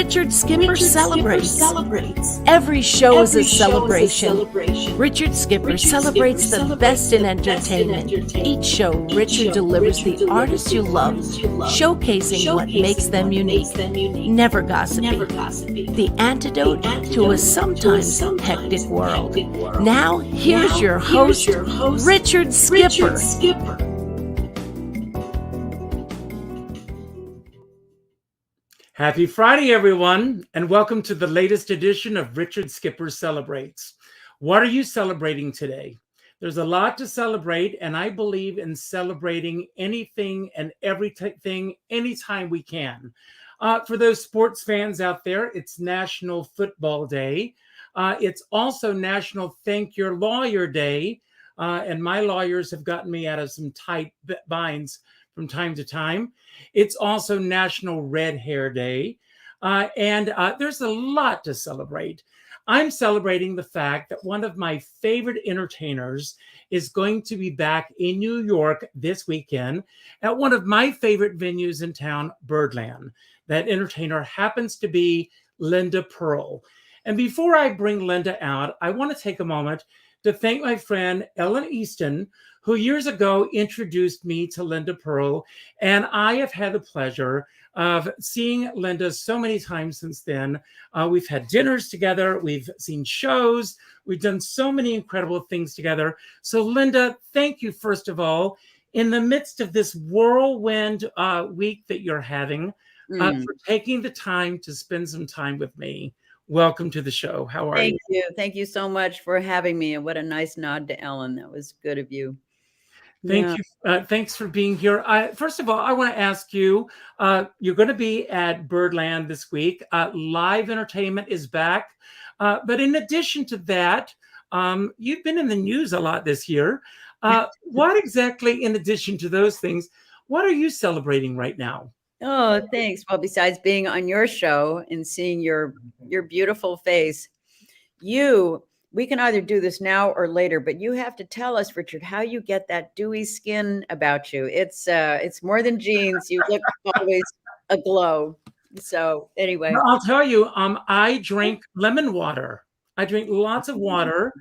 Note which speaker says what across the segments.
Speaker 1: Richard Skipper celebrates. Every show is a celebration. Richard Skipper celebrates the best in entertainment. Each show, Richard delivers the artists you love, showcasing what makes them unique. Never gossipy. The antidote to a sometimes hectic world. Now, here's your host, Richard Skipper.
Speaker 2: Happy Friday, everyone, and welcome to the latest edition of Richard Skipper Celebrates. What are you celebrating today? There's a lot to celebrate, and I believe in celebrating anything and everything anytime we can. For those sports fans out there, it's National Football Day. It's also National Thank Your Lawyer Day, and my lawyers have gotten me out of some tight binds from time to time. It's also National Red Hair Day, and there's a lot to celebrate. I'm celebrating the fact that one of my favorite entertainers is going to be back in New York this weekend at one of my favorite venues in town, Birdland. That entertainer happens to be Linda Purl. And before I bring Linda out, I want to take a moment to thank my friend Ellen Easton, who years ago introduced me to Linda Purl. And I have had the pleasure of seeing Linda so many times since then. We've had dinners together. We've seen shows. We've done so many incredible things together. So Linda, thank you, first of all, in the midst of this whirlwind week that you're having, for taking the time to spend some time with me. Welcome to the show. How are you?
Speaker 3: Thank you. Thank you so much for having me. And what a nice nod to Ellen. That was good of you.
Speaker 2: Thank you. Thanks for being here. First of all, I want to ask you, you're going to be at Birdland this week. Live entertainment is back. But in addition to that, you've been in the news a lot this year. What exactly, in addition to those things, what are you celebrating right now?
Speaker 3: Oh, thanks. Well, besides being on your show and seeing your beautiful face, we can either do this now or later, but you have to tell us, Richard, how you get that dewy skin about you. It's more than jeans. You look always aglow. So anyway,
Speaker 2: I'll tell you, I drink lemon water. I drink lots of water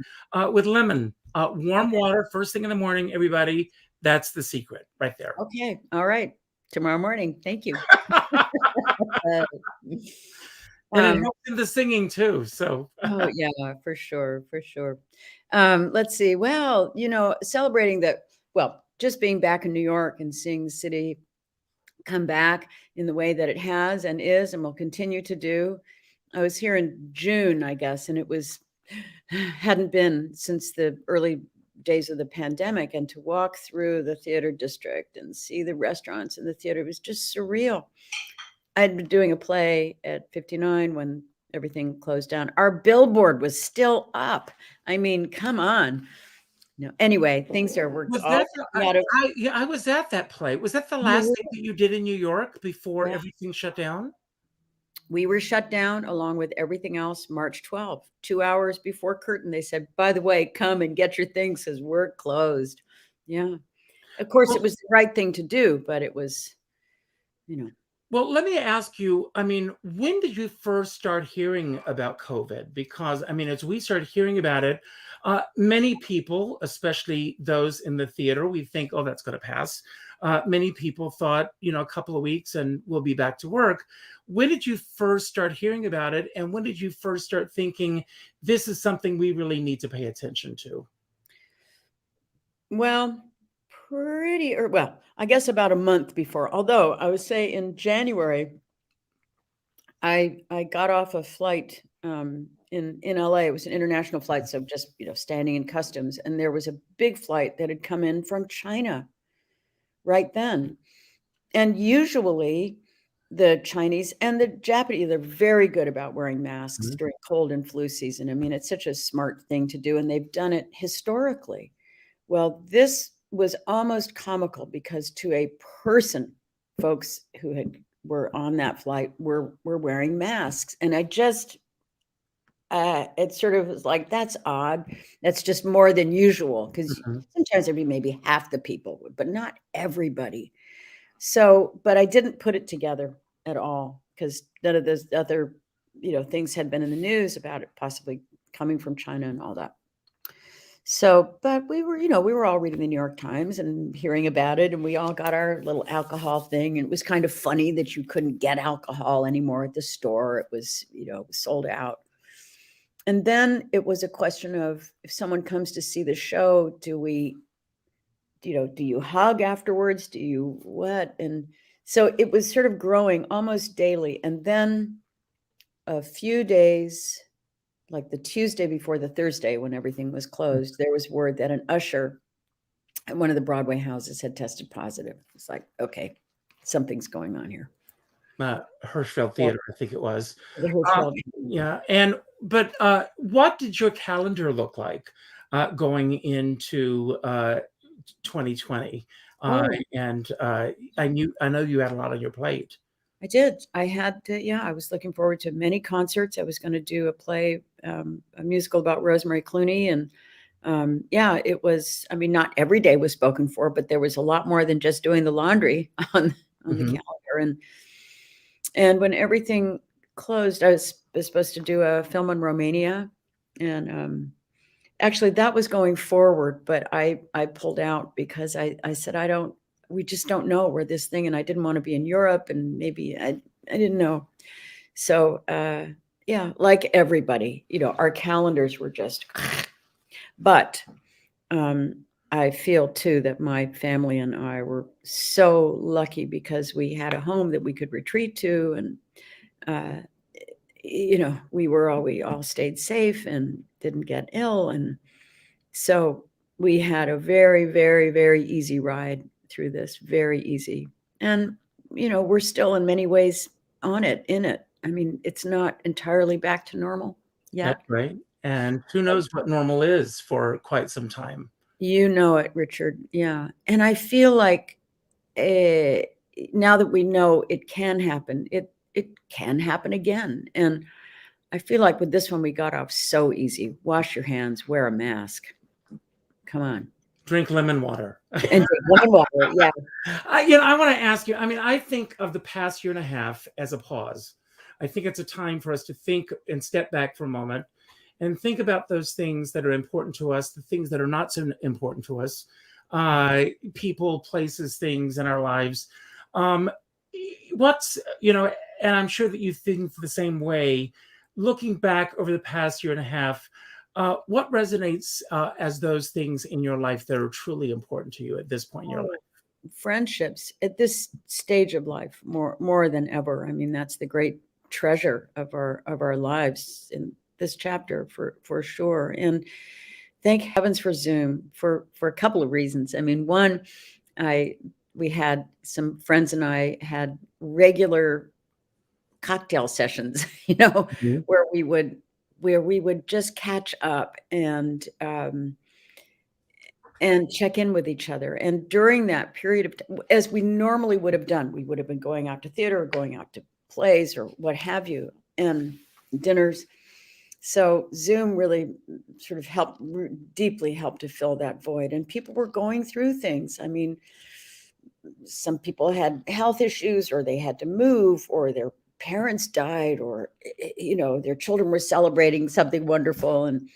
Speaker 2: with lemon, warm water first thing in the morning. Everybody, that's the secret right there.
Speaker 3: Okay. All right. Tomorrow morning. Thank you.
Speaker 2: And it helps in the singing too. So
Speaker 3: oh yeah, for sure. Let's see. Well, celebrating that, well, just being back in New York and seeing the city come back in the way that it has and is and will continue to do. I was here in June, I guess, and it hadn't been since the early days of the pandemic, and to walk through the theater district and see the restaurants in the theater was just surreal. I'd been doing a play at 59 when everything closed down. Our billboard was still up. I mean, come on. No, anyway, things are worked out.
Speaker 2: I was at that play. Was that the last thing that you did in New York before everything shut down?
Speaker 3: We were shut down along with everything else March 12th. 2 hours before curtain, they said, by the way, come and get your things because we're closed. Yeah. Of course, it was the right thing to do, but it was,
Speaker 2: Well, let me ask you, when did you first start hearing about COVID? Because, as we started hearing about it, many people, especially those in the theater, we think, oh, that's going to pass. Many people thought, a couple of weeks and we'll be back to work. When did you first start hearing about it? And when did you first start thinking this is something we really need to pay attention to?
Speaker 3: Well, I guess about a month before. Although I would say in January, I got off a flight in LA. It was an international flight, so just standing in customs, and there was a big flight that had come in from China right then. And usually the Chinese and the Japanese, they're very good about wearing masks
Speaker 2: Mhm.
Speaker 3: during cold and flu season. I mean, it's such a smart thing to do, and they've done it historically. Well, this was almost comical because to a person, folks who were on that flight were wearing masks, and I just it sort of was like, that's odd. That's just more than usual because
Speaker 2: Mhm.
Speaker 3: sometimes there'd be maybe half the people, but not everybody. So, but I didn't put it together at all because none of those other, things had been in the news about it possibly coming from China and all that. So, but we were all reading the New York Times and hearing about it, and we all got our little alcohol thing. And it was kind of funny that you couldn't get alcohol anymore at the store. It was, sold out. And then it was a question of if someone comes to see the show, do you hug afterwards? Do you what? And so it was sort of growing almost daily. And then a few days, like the Tuesday before the Thursday when everything was closed, there was word that an usher at one of the Broadway houses had tested positive. It's like, okay, something's going on here.
Speaker 2: Hirschfeld
Speaker 3: Yeah,
Speaker 2: Theater, I think it was.
Speaker 3: the
Speaker 2: Um,
Speaker 3: Hirschfeld.
Speaker 2: yeah, but what did your calendar look like going into 2020?
Speaker 3: Oh,
Speaker 2: And I know you had a lot on your plate.
Speaker 3: I did. I had to, yeah, I was looking forward to many concerts. I was going to do a play, a musical about Rosemary Clooney. And yeah, it was, I mean, not every day was spoken for, but there was a lot more than just doing the laundry on the
Speaker 2: Mhm.
Speaker 3: calendar. And when everything closed, I was supposed to do a film in Romania. And actually that was going forward, but I pulled out because I said, we just don't know where this thing, and I didn't want to be in Europe, and maybe I didn't know. So yeah, like everybody, our calendars were just, but I feel too that my family and I were so lucky because we had a home that we could retreat to, and uh, we all stayed safe and didn't get ill, and so we had a very, very, very easy ride through this, very easy. And, we're still in many ways in it. I mean, it's not entirely back to normal
Speaker 2: That's
Speaker 3: yet.
Speaker 2: right. And who knows what normal is for quite some time.
Speaker 3: You know it, Richard. Yeah. And I feel like uh, now that we know it can happen, it can happen again. And I feel like with this one, we got off so easy. Wash your hands, wear a mask. Come on.
Speaker 2: Drink lemon water.
Speaker 3: And drink lemon water. Yeah.
Speaker 2: I want to ask you. I mean, I think of the past year and a half as a pause. I think it's a time for us to think and step back for a moment and think about those things that are important to us, the things that are not so important to us, people, places, things in our lives. Um, and I'm sure that you think the same way. Looking back over the past year and a half, what resonates as those things in your life that are truly important to you at this point in your life?
Speaker 3: Oh, friendships at this stage of life more than ever. I mean, that's the great treasure of our lives in this chapter for sure. And thank heavens for Zoom for a couple of reasons. I mean, one, we had some friends and I had regular cocktail sessions,
Speaker 2: Mhm.
Speaker 3: where we would just catch up and check in with each other. And during that period of time, as we normally would have done, we would have been going out to theater or going out to plays or what have you, and dinners. So Zoom really sort of deeply helped to fill that void. And people were going through things. I mean, some people had health issues, or they had to move, or their parents died, or, their children were celebrating something wonderful. And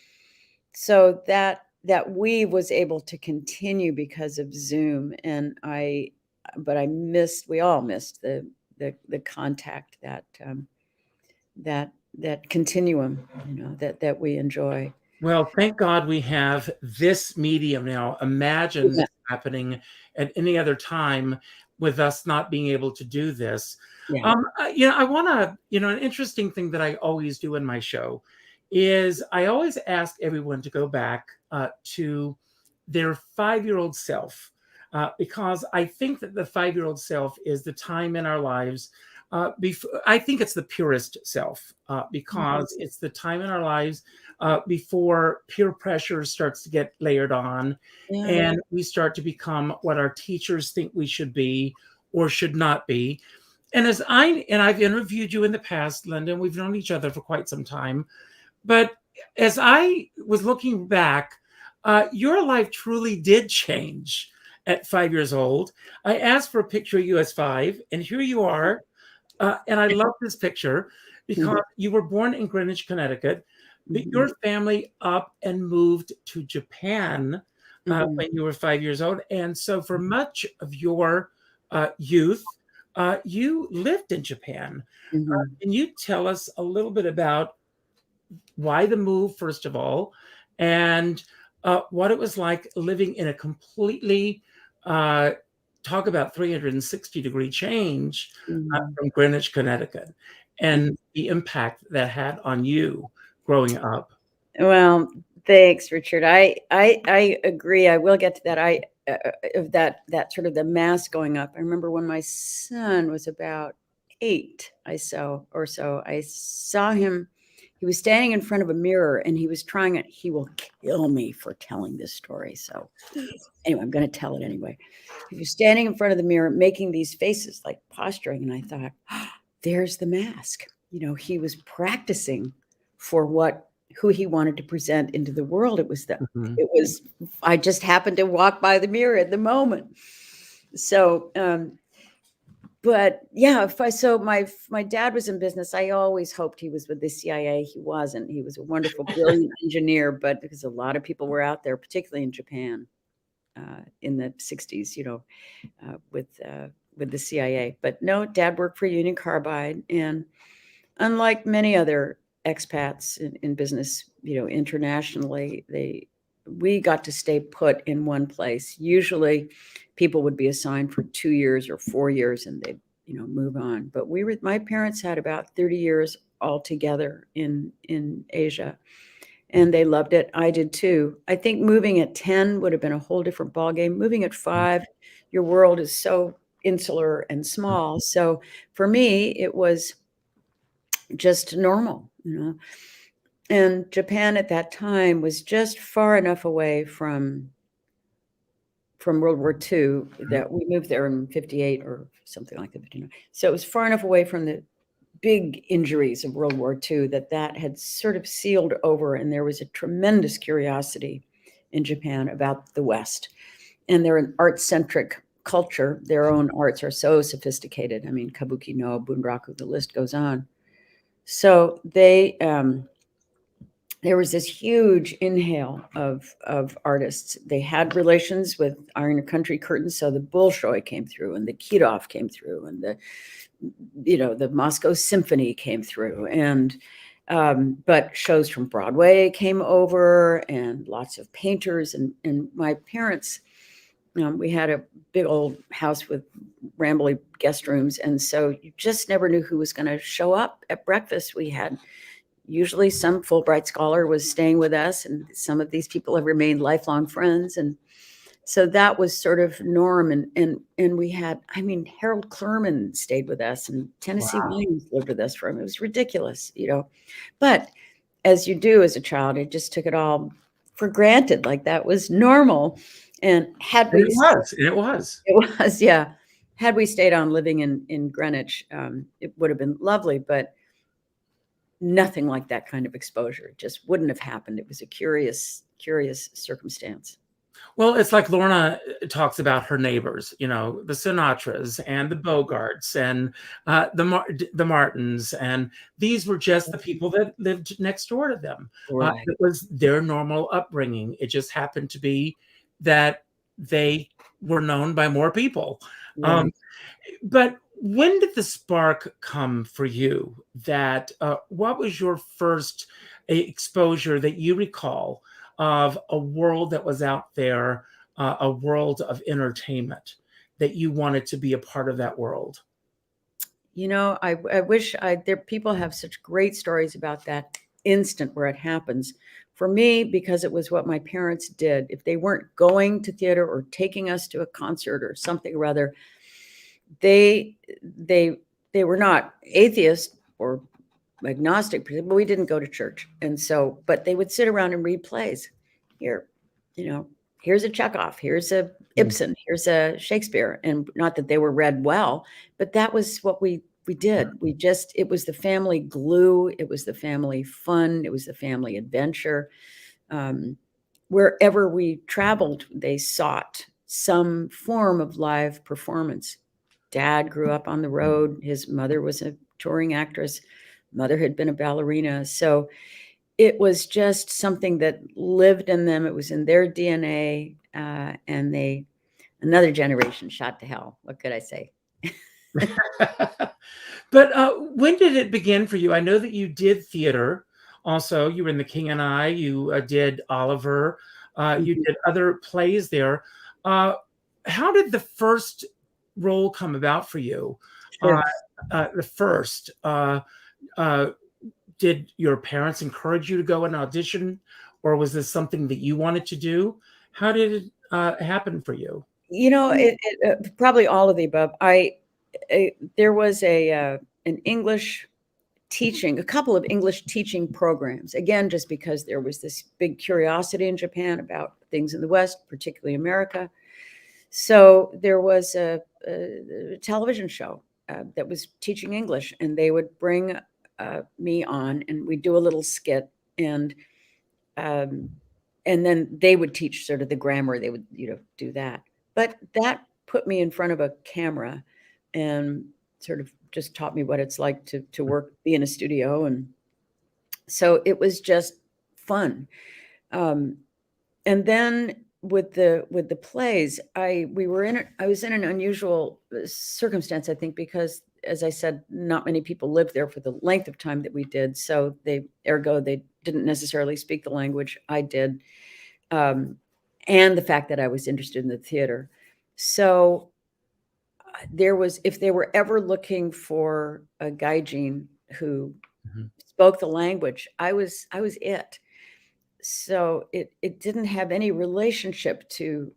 Speaker 3: so that we was able to continue because of Zoom. And we all missed the contact, that continuum, that we enjoy.
Speaker 2: Well, thank God we have this medium now. Imagine
Speaker 3: Yeah.
Speaker 2: this happening at any other time with us not being able to do this.
Speaker 3: Yeah.
Speaker 2: I want to, an interesting thing that I always do in my show is I always ask everyone to go back to their 5-year-old self, because I think that the 5-year-old self is the time in our lives I think it's the purest self because it's the time in our lives before peer pressure starts to get layered on,
Speaker 3: Yeah.
Speaker 2: and we start to become what our teachers think we should be or should not be. And I've interviewed you in the past, Linda, and we've known each other for quite some time. But as I was looking back, your life truly did change at 5 years old. I asked for a picture of you as 5, and here you are. And I love this picture because you were born in Greenwich, Connecticut, but your family up and moved to Japan when you were 5 years old. And so for much of your youth, you lived in Japan. Can you tell us a little bit about why the move, first of all, and what it was like living in a completely talk about 360-degree change from Greenwich, Connecticut, and the impact that had on you growing up?
Speaker 3: Well, thanks, Richard. I agree. I will get to that. Of that sort of the mass going up. I remember when my son was about 8, I saw him. He was standing in front of a mirror and he was trying it. He will kill me for telling this story. So anyway, I'm going to tell it anyway. He was standing in front of the mirror making these faces, like posturing. And I thought, there's the mask. You know, he was practicing for who he wanted to present into the world. I just happened to walk by the mirror at the moment. So, but yeah, my dad was in business. I always hoped he was with the CIA. He wasn't. He was a wonderful, brilliant engineer, but because a lot of people were out there, particularly in Japan, in the 60s, with the CIA. But no, Dad worked for Union Carbide, and unlike many other expats in business, internationally, we got to stay put in one place. Usually people would be assigned for 2 years or 4 years and they'd, move on. But my parents had about 30 years altogether in Asia, and they loved it. I did too. I think moving at 10 would have been a whole different ballgame. Moving at 5, your world is so insular and small. So for me, it was just normal, And Japan at that time was just far enough away from World War II that we moved there in 58 or something like that. So it was far enough away from the big injuries of World War II that had sort of sealed over. And there was a tremendous curiosity in Japan about the West. And they're an art-centric culture. Their own arts are so sophisticated. I mean, kabuki no, bunraku, the list goes on. So there was this huge inhale of artists. They had relations with Iron Country Curtain, so the Bolshoi came through, and the Kirov came through, and the Moscow Symphony came through, and but shows from Broadway came over, and lots of painters, and my parents. We had a big old house with rambly guest rooms, and so you just never knew who was going to show up at breakfast. We had usually some Fulbright scholar was staying with us, and some of these people have remained lifelong friends, and so that was sort of norm. And we had, Harold Clurman stayed with us, and Tennessee Williams lived with us for him. It was ridiculous, But as you do as a child, I just took it all for granted, like that was normal. And
Speaker 2: it was,
Speaker 3: yeah. Had we stayed on living in Greenwich, it would have been lovely, but nothing like that kind of exposure. It just wouldn't have happened. It was a curious circumstance.
Speaker 2: Well, it's like Lorna talks about her neighbors, the Sinatras and the Bogarts and the Martins, and these were just the people that lived next door to them.
Speaker 3: Right.
Speaker 2: It was their normal upbringing. It just happened to be that they were known by more people.
Speaker 3: Right.
Speaker 2: But when did the spark come for you? What was your first exposure that you recall of a world that was out there, a world of entertainment, that you wanted to be a part of that world?
Speaker 3: I wish people have such great stories about that instant where it happens. For me, because it was what my parents did. If they weren't going to theater or taking us to a concert or something or other, they they were not atheist or agnostic, but we didn't go to church. And so, but they would sit around and read plays. Here, here's a Chekhov, here's a Ibsen, here's a Shakespeare. And not that they were read well, but that was what we did. It was the family glue. It was the family fun. It was the family adventure. Wherever we traveled, they sought some form of live performance. Dad grew up on the road. His mother was a touring actress. Mother had been a ballerina. So it was just something that lived in them. It was in their DNA. And another generation shot to hell. What could I say?
Speaker 2: But when did it begin for you? I know that you did theater. Also, you were in The King and I. You did Oliver. You did other plays there. How did the first role come about for you?
Speaker 3: Sure.
Speaker 2: The first. Did your parents encourage you to go and audition, or was this something that you wanted to do? How did it happen for you?
Speaker 3: Probably all of the above. There was an English teaching, a couple of English teaching programs, again, just because there was this big curiosity in Japan about things in the West, particularly America. So there was a television show that was teaching English, and they would bring me on, and we'd do a little skit, and then they would teach sort of the grammar. They would, do that. But that put me in front of a camera and sort of just taught me what it's like to work, be in a studio. And so it was just fun. And then with the plays, I was in an unusual circumstance, I think, because, as I said, not many people lived there for the length of time that we did. So they didn't necessarily speak the language. I did. And the fact that I was interested in the theater. So if they were ever looking for a gaijin who spoke the language, I was it. So it didn't have any relationship to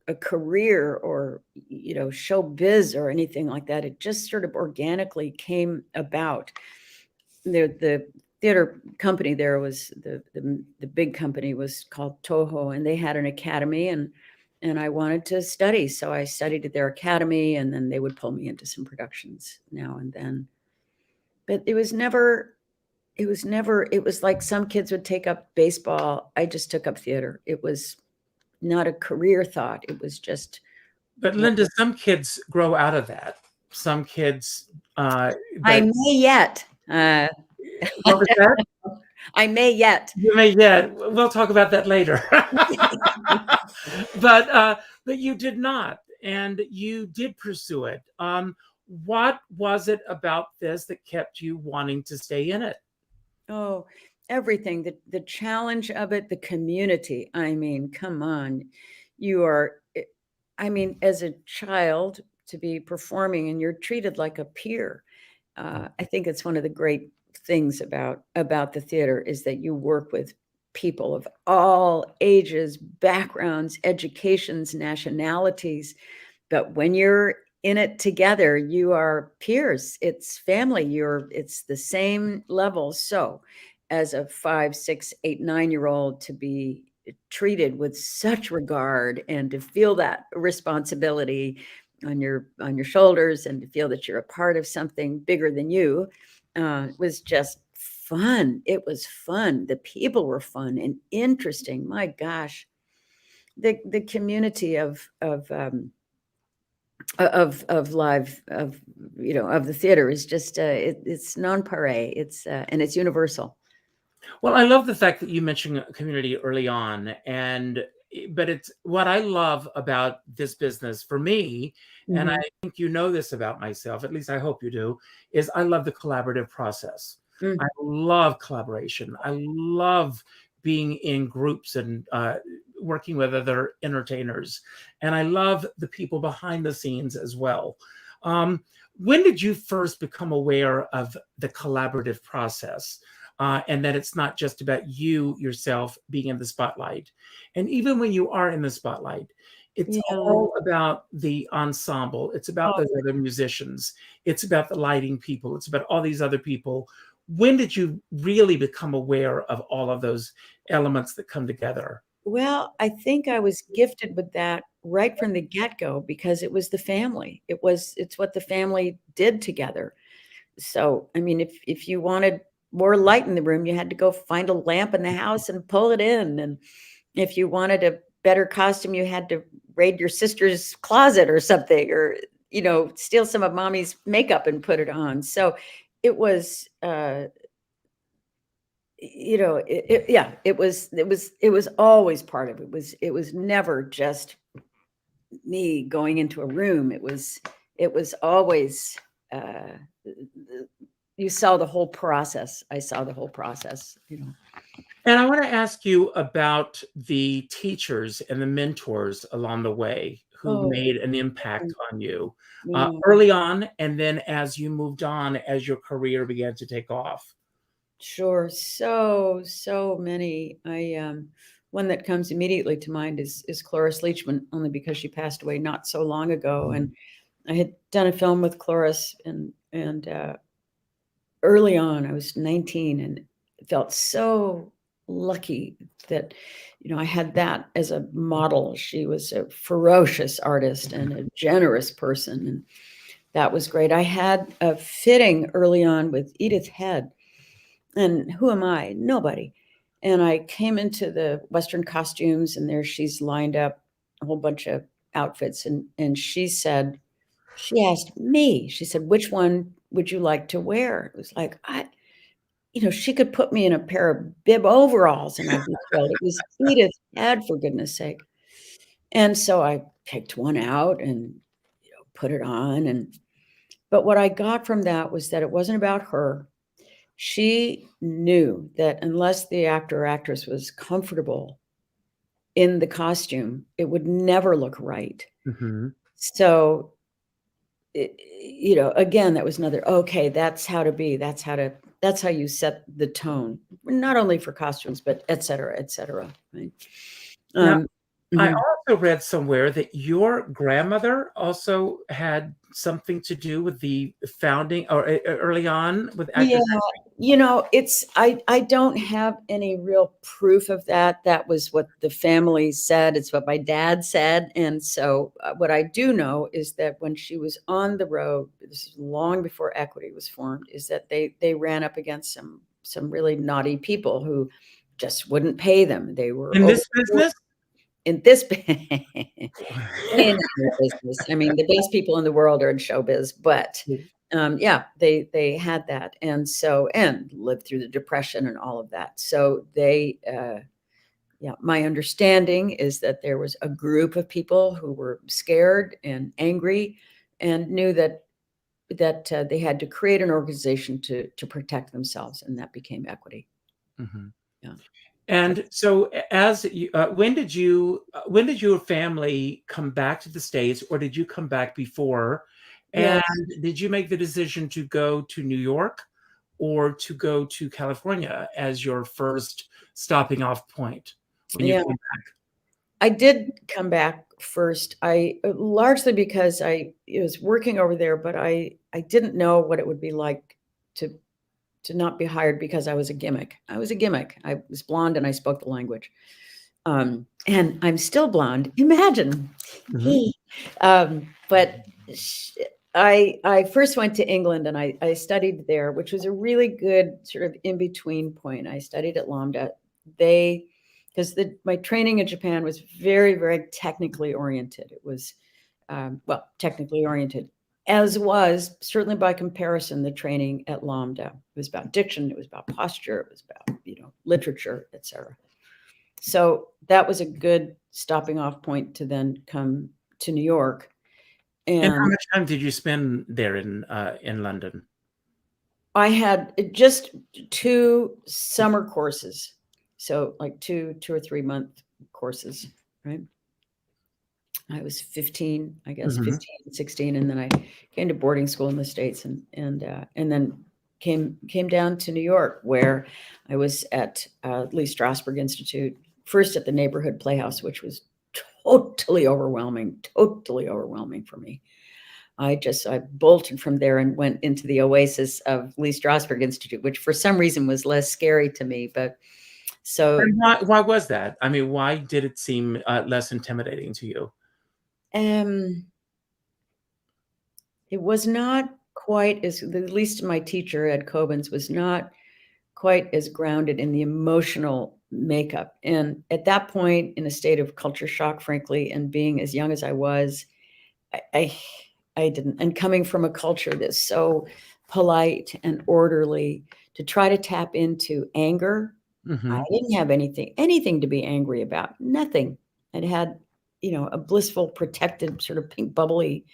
Speaker 3: a career or, show biz or anything like that. It just sort of organically came about. The theater company there was the big company was called Toho, and they had an academy, and I wanted to study. So I studied at their academy, and then they would pull me into some productions now and then. But it was like some kids would take up baseball. I just took up theater. It was not a career thought. It was just.
Speaker 2: But Linda, some kids grow out of that. Some kids.
Speaker 3: I may yet.
Speaker 2: What was that?
Speaker 3: I may yet.
Speaker 2: You may yet. We'll talk about that later. But you did not, and you did pursue it. What was it about this that kept you wanting to stay in it?
Speaker 3: Oh, everything. The challenge of it, the community. I mean, come on. As a child, to be performing and you're treated like a peer. I think it's one of the great things about the theater is that you work with people of all ages, backgrounds, educations, nationalities. But when you're in it together, you are peers. It's family. It's the same level. So as a 5, 6, 8, 9-year-old, to be treated with such regard and to feel that responsibility on your shoulders and to feel that you're a part of something bigger than you was just fun. It was fun. The people were fun and interesting. My gosh, the community of live of the theater is just it's non-pareil. It's and it's universal.
Speaker 2: Well, I love the fact that you mentioned community early on, but it's what I love about this business for me, and I think you know this about myself, at least I hope you do, is I love the collaborative process. I love collaboration. I love being in groups and working with other entertainers. And I love the people behind the scenes as well. When did you first become aware of the collaborative process? And that it's not just about you yourself being in the spotlight. And even when you are in the spotlight, It's
Speaker 3: Yeah.
Speaker 2: all about the ensemble. It's about
Speaker 3: Oh,
Speaker 2: those other musicians. It's about the lighting people. It's about all these other people. When did you really become aware of all of those elements that come together?
Speaker 3: well, I think I was gifted with that right from the get-go because it was the family. It's what the family did together. So, I mean, if you wanted more light in the room, you had to go find a lamp in the house and pull it in. And if you wanted a better costume, you had to raid your sister's closet or something, or, steal some of mommy's makeup and put it on. So it was, yeah, it was always part of it. It was never just me going into a room. It was always, uh, you saw the whole process. I saw the whole process.
Speaker 2: And I want to ask you about the teachers and the mentors along the way who
Speaker 3: Oh,
Speaker 2: made an impact on you
Speaker 3: yeah,
Speaker 2: early on, and then as you moved on, as your career began to take off.
Speaker 3: sure. So many. One that comes immediately to mind is Cloris Leachman, only because she passed away not so long ago. And I had done a film with Cloris, and early on, I was 19 and felt so lucky that, I had that as a model. She was a ferocious artist and a generous person. And that was great. I had a fitting early on with Edith Head. And who am I? Nobody. And I came into the Western costumes, and there she's lined up a whole bunch of outfits. And she asked me, she said, which one would you like to wear? It was like, she could put me in a pair of bib overalls and I'd be thrilled. It was Edith Head, for goodness sake. And so I picked one out and put it on. But what I got from that was that it wasn't about her. She knew that unless the actor or actress was comfortable in the costume, it would never look right.
Speaker 2: Mm-hmm.
Speaker 3: So, again, that was another, okay, that's how to be. That's how you set the tone, not only for costumes, but et cetera, et cetera. Right?
Speaker 2: Now, I
Speaker 3: Mhm.
Speaker 2: also read somewhere that your grandmother also had something to do with the founding or early on with
Speaker 3: Yeah,
Speaker 2: actors.
Speaker 3: I don't have any real proof of that. That was what the family said. It's what my dad said. And so what I do know is that when she was on the road, this is long before Equity was formed, is that they ran up against some really naughty people who just wouldn't pay them. They were
Speaker 2: In
Speaker 3: over
Speaker 2: this business?
Speaker 3: in this any business. I mean, the best people in the world are in showbiz, but yeah, they had that, and lived through the Depression and all of that. So yeah, my understanding is that there was a group of people who were scared and angry, and knew that they had to create an organization to protect themselves, and that became Equity.
Speaker 2: Mhm.
Speaker 3: Yeah.
Speaker 2: And so, as you, when did your family come back to the States, or did you come back before? And
Speaker 3: Yes.
Speaker 2: did you make the decision to go to New York or to go to California as your first stopping off point when you
Speaker 3: Yeah.
Speaker 2: came?
Speaker 3: I did come back first. I largely because I was working over there, but I didn't know what it would be like to to not be hired because I was a gimmick. I was a gimmick. I was blonde and I spoke the language. And I'm still blonde. Imagine.
Speaker 2: Mhm.
Speaker 3: But I first went to England and I studied there, which was a really good sort of in between point. I studied at Lambda. Because my training in Japan was very, very technically oriented. It was, technically oriented, as was certainly by comparison the training at Lambda. It was about diction, it was about posture, it was about literature, etc. So that was a good stopping off point to then come to New York.
Speaker 2: And how
Speaker 3: And
Speaker 2: much time did you spend there in London?
Speaker 3: I had just 2 summer courses, so like 2 or 3 month courses, right? I was 15, I guess,
Speaker 2: Mhm.
Speaker 3: 15, 16, and then I came to boarding school in the States, and then came down to New York, where I was at Lee Strasberg Institute, first at the Neighborhood Playhouse, which was totally overwhelming for me. I bolted from there and went into the oasis of Lee Strasberg Institute, which for some reason was less scary to me. But so,
Speaker 2: And why was that? I mean, why did it seem less intimidating to you?
Speaker 3: It was not quite as, at least my teacher, Ed Kobens, was not quite as grounded in the emotional makeup. And at that point, in a state of culture shock, frankly, and being as young as I was, I didn't. And coming from a culture that's so polite and orderly, to try to tap into anger, I didn't have anything to be angry about. Nothing. I'd had, a blissful, protected, sort of pink, bubbly,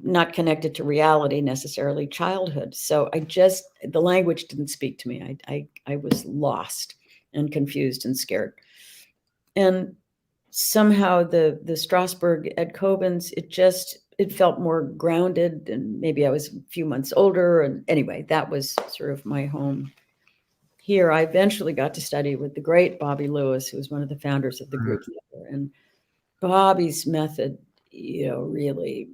Speaker 3: not connected to reality necessarily, childhood. So the language didn't speak to me. I was lost and confused and scared. And somehow the Strasberg Ed Kobens, it felt more grounded, and maybe I was a few months older. And anyway, that was sort of my home here. I eventually got to study with the great Bobby Lewis, who was one of the founders of the group. And Bobby's method, really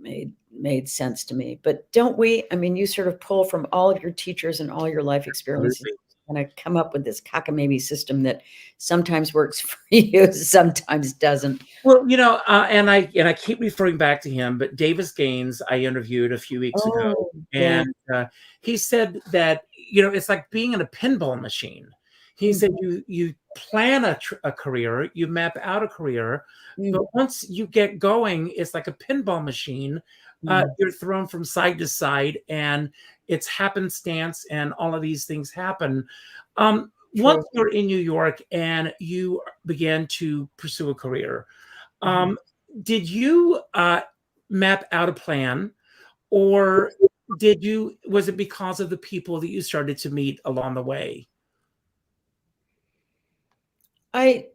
Speaker 3: made sense to me. But don't we? I mean, you sort of pull from all of your teachers and all your life experiences and I come up with this cockamamie system that sometimes works for you, sometimes doesn't.
Speaker 2: Well, and I keep referring back to him, but Davis Gaines I interviewed a few weeks ago,
Speaker 3: yeah.
Speaker 2: and he said that it's like being in a pinball machine. He said you plan a career, you map out a career, but once you get going, it's like a pinball machine. You're thrown from side to side, and it's happenstance, and all of these things happen. Once you're in New York and you began to pursue a career, did you map out a plan, or was it because of the people that you started to meet along the way?
Speaker 3: I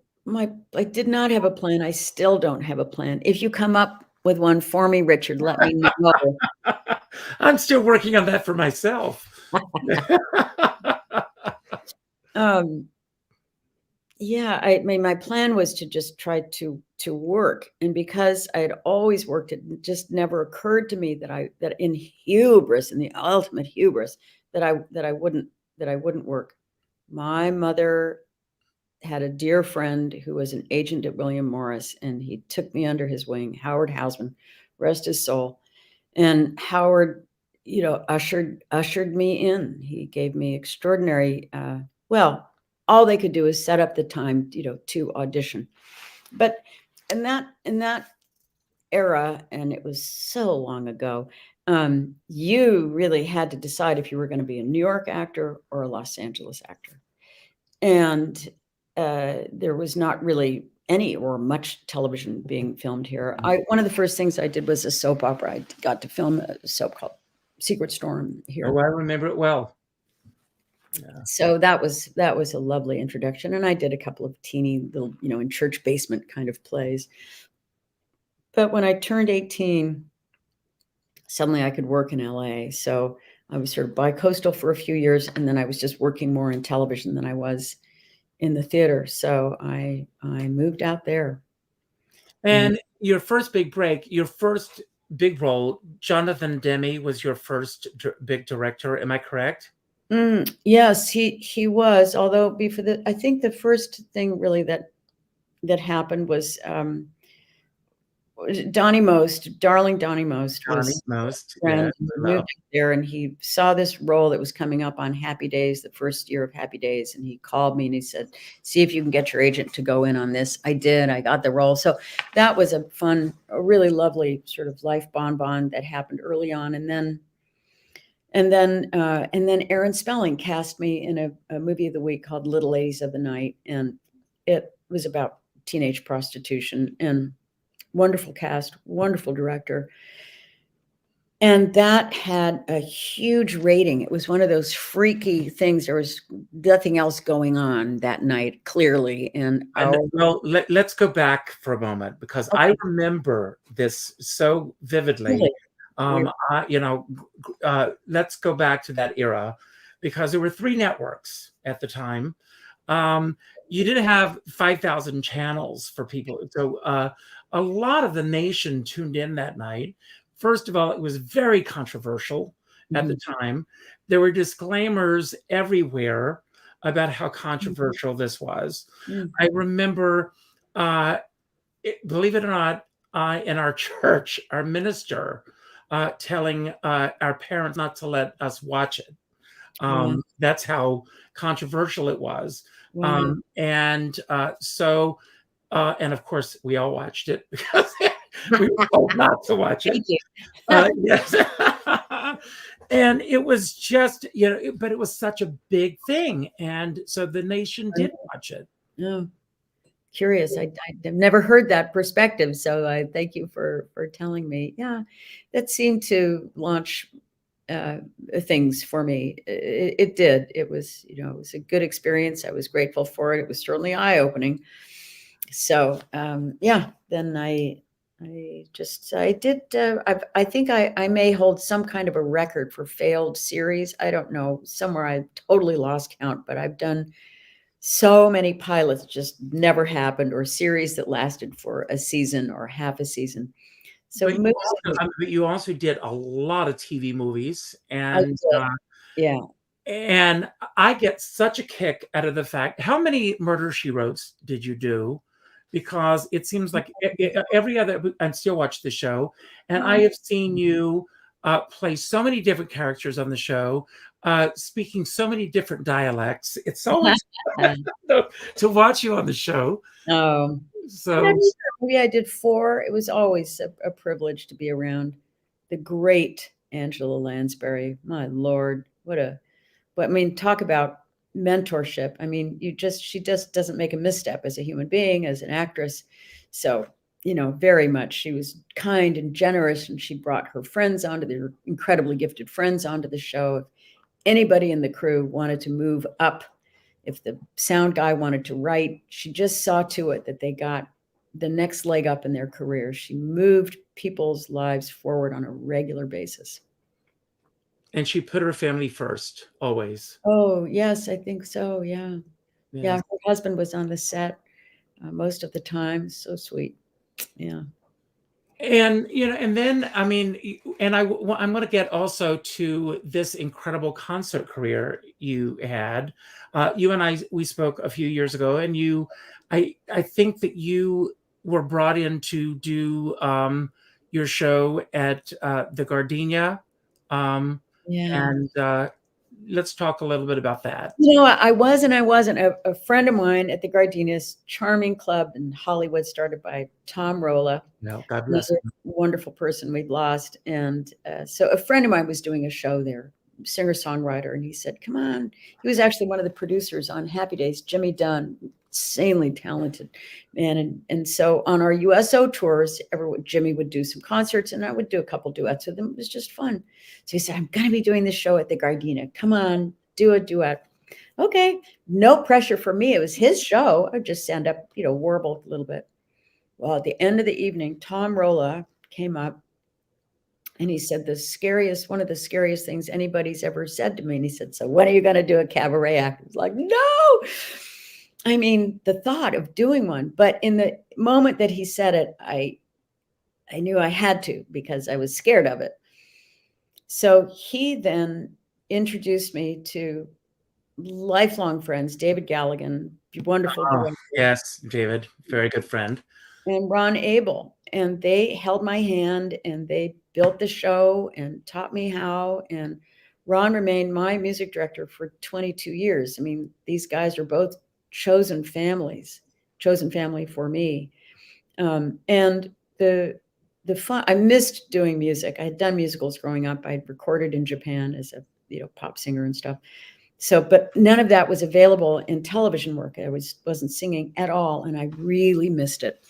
Speaker 3: did not have a plan. I still don't have a plan. If you come up with one for me, Richard, let me know.
Speaker 2: I'm still working on that for myself.
Speaker 3: Yeah, I mean, my plan was to just try to work, and because I had always worked, it just never occurred to me that in hubris, in the ultimate hubris, that I wouldn't work. My mother had a dear friend who was an agent at William Morris, and he took me under his wing, Howard Hausman, rest his soul. And Howard, ushered me in. He gave me extraordinary, all they could do is set up the time, to audition. But in that era, and it was so long ago, you really had to decide if you were going to be a New York actor or a Los Angeles actor. And there was not really any or much television being filmed here. One of the first things I did was a soap opera. I got to film a soap called Secret Storm here.
Speaker 2: Oh, I remember it well.
Speaker 3: Yeah. So that was a lovely introduction. And I did a couple of teeny little, in church basement kind of plays. But when I turned 18, suddenly I could work in LA. So I was sort of bi-coastal for a few years, and then I was just working more in television than I was in the theater. So I moved out there.
Speaker 2: And your first big break, your first big role, Jonathan Demme was your first big director. Am I correct?
Speaker 3: Yes, he was. Although I think the first thing really that happened was Donnie Most, darling Donnie Most, moved there, and he saw this role that was coming up on Happy Days, the first year of Happy Days, and he called me and he said, "See if you can get your agent to go in on this." I did. I got the role. So that was a really lovely sort of life bonbon that happened early on, and then Aaron Spelling cast me in a movie of the week called Little Ladies of the Night, and it was about teenage prostitution, and wonderful cast, wonderful director. And that had a huge rating. It was one of those freaky things. There was nothing else going on that night, clearly.
Speaker 2: Let's go back for a moment, because I remember this so vividly.
Speaker 3: Really?
Speaker 2: Let's go back to that era, because there were 3 networks at the time. You didn't have 5,000 channels for people. So a lot of the nation tuned in that night. First of all, it was very controversial at the time. There were disclaimers everywhere about how controversial this was. I remember, believe it or not, in our church, our minister telling our parents not to let us watch it.
Speaker 3: Wow.
Speaker 2: That's how controversial it was.
Speaker 3: Wow.
Speaker 2: And of course, we all watched it because we were told not to watch it.
Speaker 3: Thank you.
Speaker 2: Yes. And it was just, but it was such a big thing. And so the nation did watch it.
Speaker 3: Oh, curious. I've never heard that perspective. So I thank you for telling me. Yeah, that seemed to launch things for me. It did. It was, it was a good experience. I was grateful for it. It was certainly eye-opening. So yeah, then I think I may hold some kind of a record for failed series. I don't know, somewhere I totally lost count, but I've done so many pilots just never happened, or series that lasted for a season or half a season. So
Speaker 2: but you also did a lot of TV movies, and
Speaker 3: yeah.
Speaker 2: And I get such a kick out of the fact, how many Murder, She Wrote did you do? Because it seems like every other, I still watch the show, and I have seen you play so many different characters on the show, speaking so many different dialects. It's always to watch you on the show. So
Speaker 3: maybe I did 4. It was always a privilege to be around the great Angela Lansbury. My Lord, I mean, talk about mentorship. I mean, she just doesn't make a misstep as a human being, as an actress. So, very much. She was kind and generous, and she brought her friends their incredibly gifted friends onto the show. If anybody in the crew wanted to move up, if the sound guy wanted to write, she just saw to it that they got the next leg up in their career. She moved people's lives forward on a regular basis.
Speaker 2: And she put her family first, always.
Speaker 3: Oh, yes, I think so. Yeah. Yes. Yeah. Her husband was on the set most of the time. So sweet. Yeah.
Speaker 2: And, and then, I mean, and I'm going to get also to this incredible concert career you had. You and we spoke a few years ago, and I think that you were brought in to do your show at the Gardenia.
Speaker 3: Yeah.
Speaker 2: And let's talk a little bit about that.
Speaker 3: I was and I wasn't. A friend of mine at the Gardenia's charming club in Hollywood, started by Tom Rolla.
Speaker 2: No, God bless him.
Speaker 3: Wonderful person we'd lost. And so a friend of mine was doing a show there, singer-songwriter, and he said, come on. He was actually one of the producers on Happy Days, Jimmy Dunn, insanely talented man. And so on our USO tours, Jimmy would do some concerts, and I would do a couple duets with him. It was just fun. So he said, I'm going to be doing this show at the Gardenia. Come on, do a duet. Okay. No pressure for me. It was his show. I'd just stand up, warble a little bit. Well, at the end of the evening, Tom Rolla came up and he said one of the scariest things anybody's ever said to me. And he said, so when are you going to do a cabaret act? I was like, no. I mean, the thought of doing one, but in the moment that he said it, I knew I had to, because I was scared of it. So he then introduced me to lifelong friends, David Galligan, wonderful.
Speaker 2: Yes, David, very good friend.
Speaker 3: And Ron Abel. And they held my hand, and they built the show and taught me how. And Ron remained my music director for 22 years. I mean, these guys are both chosen family for me. And the fun, I missed doing music. I had done musicals growing up. I had recorded in Japan as a pop singer and stuff. So, but none of that was available in television work. I wasn't singing at all, and I really missed it.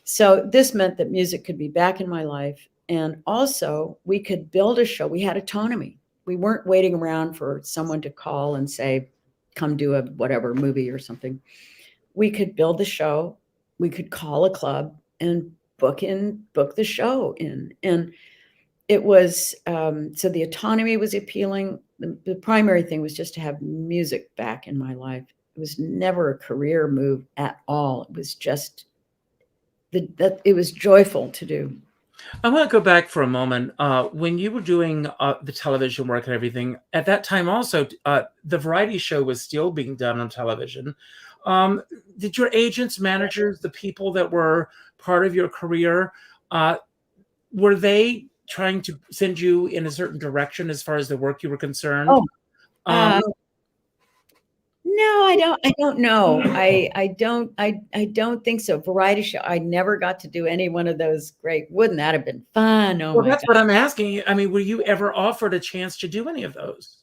Speaker 3: So this meant that music could be back in my life, and also we could build a show. We had autonomy. We weren't waiting around for someone to call and say, come do a whatever movie or something. We could build the show. We could call a club and book the show in. And it was, so the autonomy was appealing. The primary thing was just to have music back in my life. It was never a career move at all. It was just that it was joyful to do.
Speaker 2: I want to go back for a moment. When you were doing the television work and everything, at that time also, the variety show was still being done on television. Did your agents, managers, the people that were part of your career, were they trying to send you in a certain direction as far as the work you were concerned?
Speaker 3: Oh,
Speaker 2: Um,
Speaker 3: no, I don't know. I don't think so. Variety show. I never got to do any one of those. Great. Wouldn't that have been fun? Oh
Speaker 2: well,
Speaker 3: my
Speaker 2: that's
Speaker 3: God.
Speaker 2: what I'm asking. I mean, were you ever offered a chance to do any of those?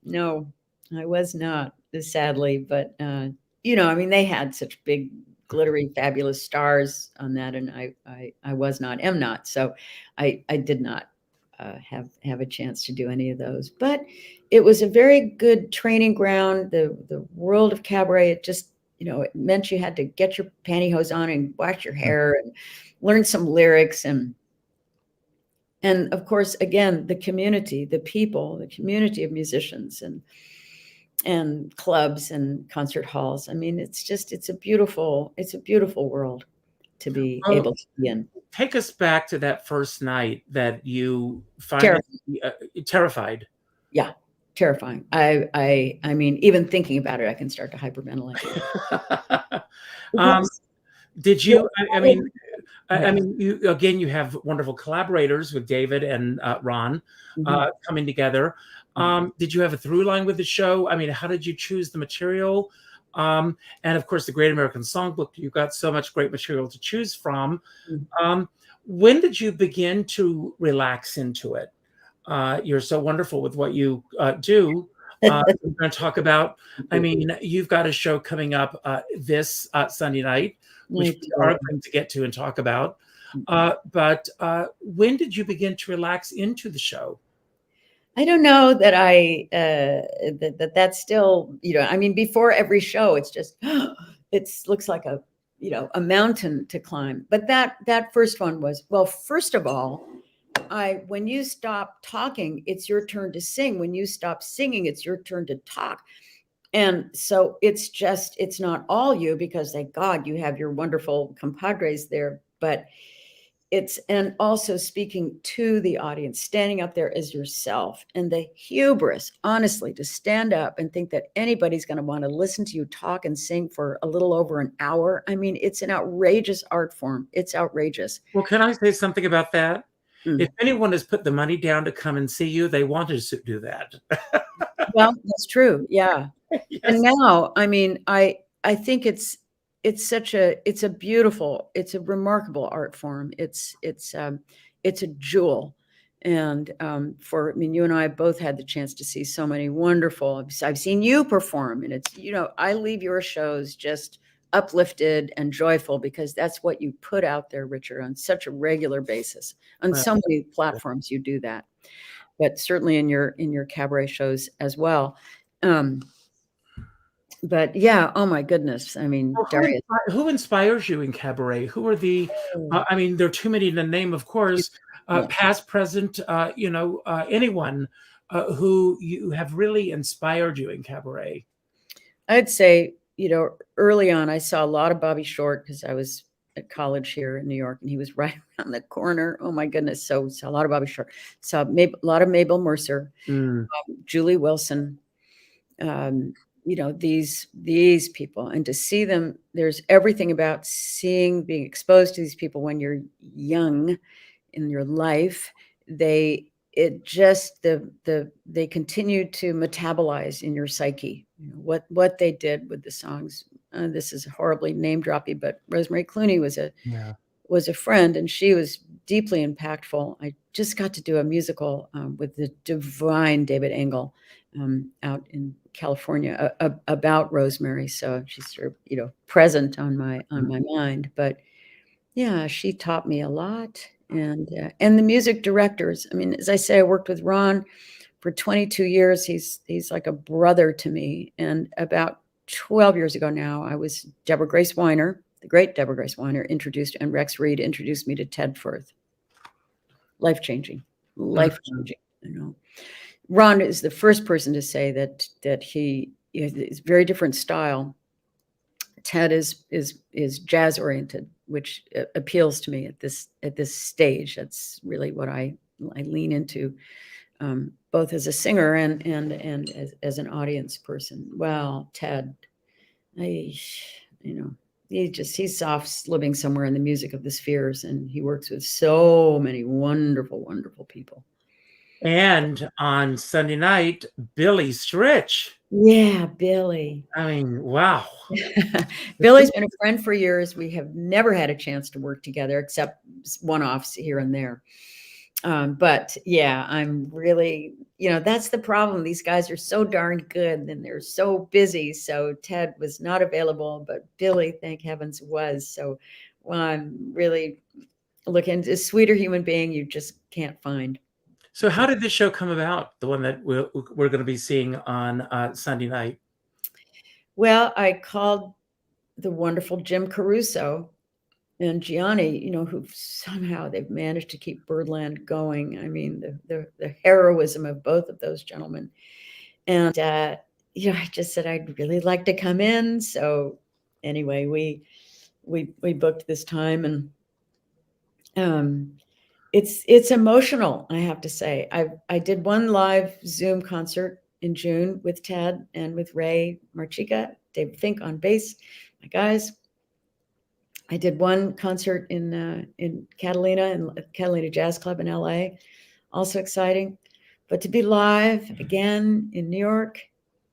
Speaker 3: No, I was not, sadly, but I mean, they had such big, glittery, fabulous stars on that, and I was not, am not. So I did not have a chance to do any of those. But it was a very good training ground. The world of cabaret, it just, it meant you had to get your pantyhose on and wash your hair and learn some lyrics and of course, again, the community, the people, the community of musicians and clubs and concert halls. I mean, it's a beautiful world to be able to be in.
Speaker 2: Take us back to that first night that you finally terrified.
Speaker 3: Yeah, terrifying. I mean, even thinking about it, I can start to hyperventilate.
Speaker 2: Did you? I mean, you have wonderful collaborators with David and Ron coming together. Did you have a through line with the show? I mean, how did you choose the material? And of course, the Great American Songbook. You've got so much great material to choose from. When did you begin to relax into it? You're so wonderful with what you do. We're going to talk about. I mean, you've got a show coming up this Sunday night, which we are going to get to and talk about. But when did you begin to relax into the show?
Speaker 3: I don't know that that's still, I mean, before every show, it's just, it looks like a mountain to climb. But that first one was, well, first of all, when you stop talking, it's your turn to sing. When you stop singing, it's your turn to talk. And so it's not all you, because thank God you have your wonderful compadres there, but and also speaking to the audience, standing up there as yourself, and the hubris, honestly, to stand up and think that anybody's going to want to listen to you talk and sing for a little over an hour. I mean, it's an outrageous art form. It's outrageous.
Speaker 2: Well, can I say something about that? If anyone has put the money down to come and see you, they wanted to do that.
Speaker 3: Well, that's true. Yeah. Yes. And now, I mean, I think it's a beautiful, it's a remarkable art form. It's a jewel. And you and I both had the chance to see so many wonderful, I've seen you perform, and it's, I leave your shows just uplifted and joyful, because that's what you put out there, Richard, on such a regular basis. On so many platforms you do that, but certainly in your cabaret shows as well. But yeah, oh my goodness. I mean, Darius.
Speaker 2: Who inspires you in cabaret? Who are the, I mean, there are too many to name, of course, past, present, anyone who you have really inspired you in cabaret? I'd
Speaker 3: say, early on, I saw a lot of Bobby Short, because I was at college here in New York, and he was right around the corner. Oh my goodness. So saw a lot of Bobby Short, saw a lot of Mabel Mercer, Julie Wilson, these people, and to see them, there's everything about being exposed to these people when you're young in your life. They continue to metabolize in your psyche, what they did with the songs. This is horribly name droppy, but Rosemary Clooney was a friend, and she was deeply impactful. I just got to do a musical with the divine David Engel out in California about Rosemary. So she's sort of, present on my mind. But yeah, she taught me a lot. And the music directors. I mean, as I say, I worked with Ron for 22 years. He's like a brother to me. And about 12 years ago now, I was Deborah Grace Weiner, the great Deborah Grace Weiner, and Rex Reed introduced me to Ted Firth. Life-changing. Ron is the first person to say that he is a very different style Ted is jazz oriented, which appeals to me at this stage. That's really what I lean into, both as a singer and as an audience person. Well, Ted, he's soft living somewhere in the music of the spheres, and he works with so many wonderful, wonderful people.
Speaker 2: And on Sunday night, Billy Stritch.
Speaker 3: Yeah, Billy.
Speaker 2: I mean, wow.
Speaker 3: Billy's been a friend for years. We have never had a chance to work together except one-offs here and there. But yeah, I'm really, that's the problem. These guys are so darn good and they're so busy. So Ted was not available, but Billy, thank heavens, was. So I'm really looking at a sweeter human being you just can't find.
Speaker 2: So how did this show come about, the one that we're going to be seeing on Sunday night?
Speaker 3: Well, I called the wonderful Jim Caruso and Gianni, who somehow they've managed to keep Birdland going. I mean, the heroism of both of those gentlemen. And, I just said, I'd really like to come in. So anyway, we booked this time, and it's emotional, I have to say. I did one live Zoom concert in June with Ted and with Ray Marchica, Dave Fink on bass, my guys. I did one concert in Catalina Jazz Club in LA, also exciting. But to be live again in New York,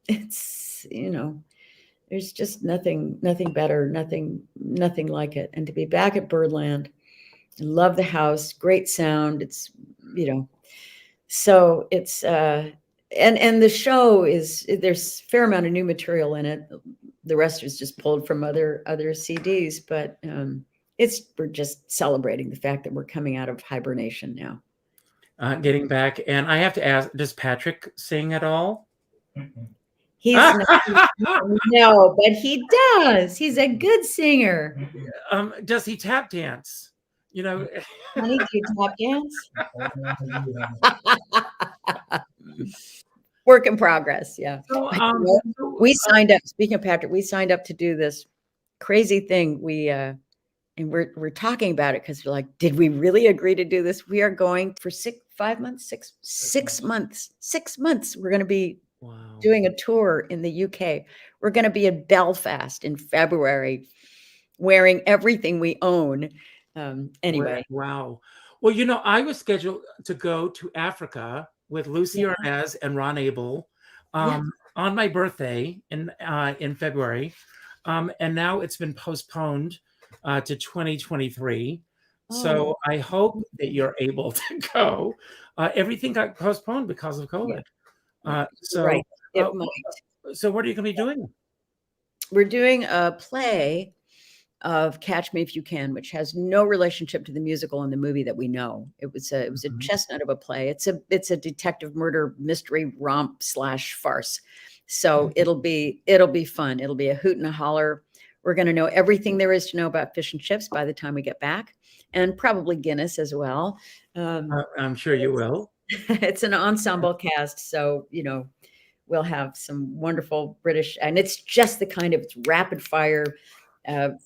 Speaker 3: it's, there's just nothing better, nothing like it. And to be back at Birdland, I love the house, great sound. It's, so it's, and the show there's a fair amount of new material in it. The rest is just pulled from other CDs, but we're just celebrating the fact that we're coming out of hibernation now.
Speaker 2: Getting back, and I have to ask, does Patrick sing at all?
Speaker 3: He's not, no, but he does. He's a good singer.
Speaker 2: Does he tap dance?
Speaker 3: Honey, do you tap dance? Work in progress. Yeah.
Speaker 2: So,
Speaker 3: we signed up. Speaking of Patrick, we signed up to do this crazy thing. And we're talking about it because we're like, did we really agree to do this? We are going for 6 months. We're going to be doing a tour in the UK. We're going to be in Belfast in February, wearing everything we own. Anyway.
Speaker 2: Wow. Well, I was scheduled to go to Africa with Lucy Arnaz and Ron Abel on my birthday in February. And now it's been postponed to 2023. So I hope that you're able to go. Everything got postponed because of COVID.
Speaker 3: Right. It might.
Speaker 2: So what are you going to be doing?
Speaker 3: We're doing a play of Catch Me If You Can, which has no relationship to the musical and the movie that we know. It was a chestnut of a play. It's a detective murder mystery romp / farce. So it'll be fun. It'll be a hoot and a holler. We're going to know everything there is to know about fish and chips by the time we get back, and probably Guinness as well.
Speaker 2: I'm sure you will.
Speaker 3: It's an ensemble cast, so we'll have some wonderful British, and it's just the kind of rapid fire,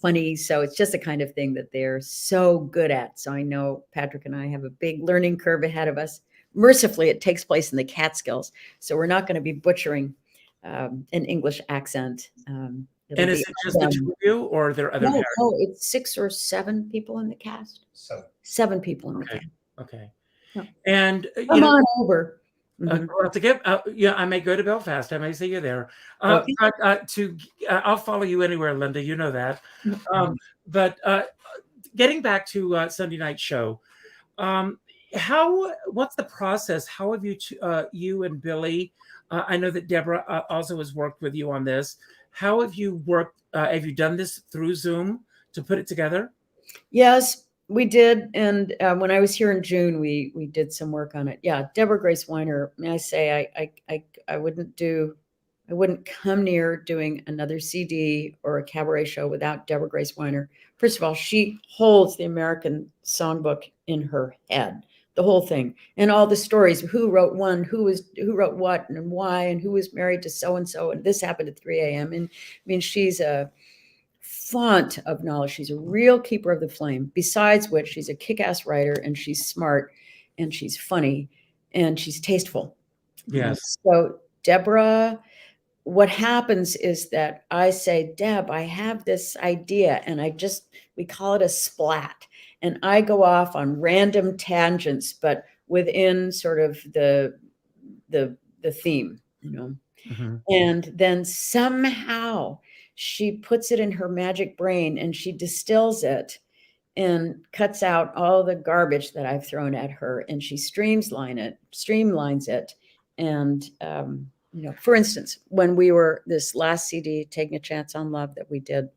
Speaker 3: funny. So it's just the kind of thing that they're so good at. So I know Patrick and I have a big learning curve ahead of us. Mercifully, it takes place in the Catskills, so we're not going to be butchering an English accent.
Speaker 2: And is it just the two of you, or are there other characters?
Speaker 3: No, it's 6 or 7 people in the cast. 7 people in the cast.
Speaker 2: Okay.
Speaker 3: Yeah.
Speaker 2: And
Speaker 3: come on over.
Speaker 2: I may go to Belfast. I may see you there.
Speaker 3: Okay.
Speaker 2: I'll follow you anywhere, Linda. You know that. But getting back to Sunday night show, what's the process? How have you and Billy? I know that Deborah also has worked with you on this. How have you worked? Have you done this through Zoom to put it together? Yes,
Speaker 3: we did. And when I was here in June, we did some work on it. Yeah, Deborah Grace Weiner. May I say, I wouldn't come near doing another CD or a cabaret show without Deborah Grace Weiner. First of all, she holds the American songbook in her head, the whole thing, and all the stories, who wrote one, who wrote what and why, and who was married to so-and-so, and this happened at 3 a.m. And I mean, she's a font of knowledge. She's a real keeper of the flame, besides which she's a kick-ass writer, and she's smart, and she's funny, and she's tasteful.
Speaker 2: Yes.
Speaker 3: So Deborah, what happens is that I say, Deb, I have this idea, and we call it a splat. And I go off on random tangents, but within sort of the theme,
Speaker 2: Mm-hmm.
Speaker 3: And then somehow she puts it in her magic brain and she distills it and cuts out all the garbage that I've thrown at her, and she streamlines it. And, for instance, when we were this last CD, Taking a Chance on Love, that we did,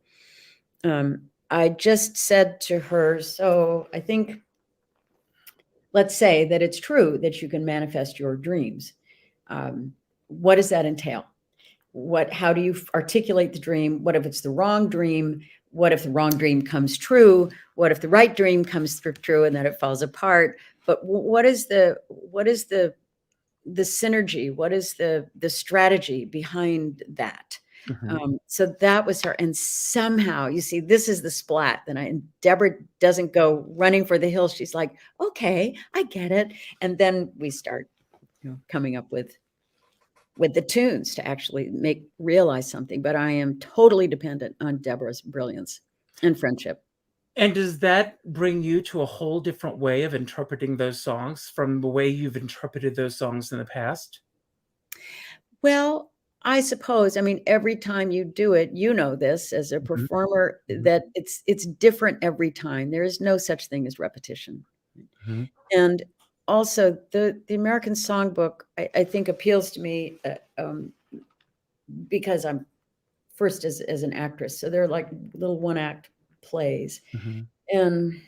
Speaker 3: I just said to her, so I think, let's say that it's true that you can manifest your dreams. What does that entail? How do you articulate the dream? What if it's the wrong dream? What if the wrong dream comes true? What if the right dream comes true and then it falls apart? But what is the synergy? What is the strategy behind that?
Speaker 2: Mm-hmm.
Speaker 3: So that was her. And somehow, you see, this is the splat. And Deborah doesn't go running for the hills. She's like, okay, I get it. And then we start coming up with the tunes to actually realize something. But I am totally dependent on Deborah's brilliance and friendship.
Speaker 2: And does that bring you to a whole different way of interpreting those songs from the way you've interpreted those songs in the past?
Speaker 3: Well, I suppose, every time you do it, this as a performer, that it's different every time. There is no such thing as repetition.
Speaker 2: Mm-hmm.
Speaker 3: And also the American Songbook, I think, appeals to me because I'm first as an actress. So they're like little one-act plays.
Speaker 2: Mm-hmm.
Speaker 3: And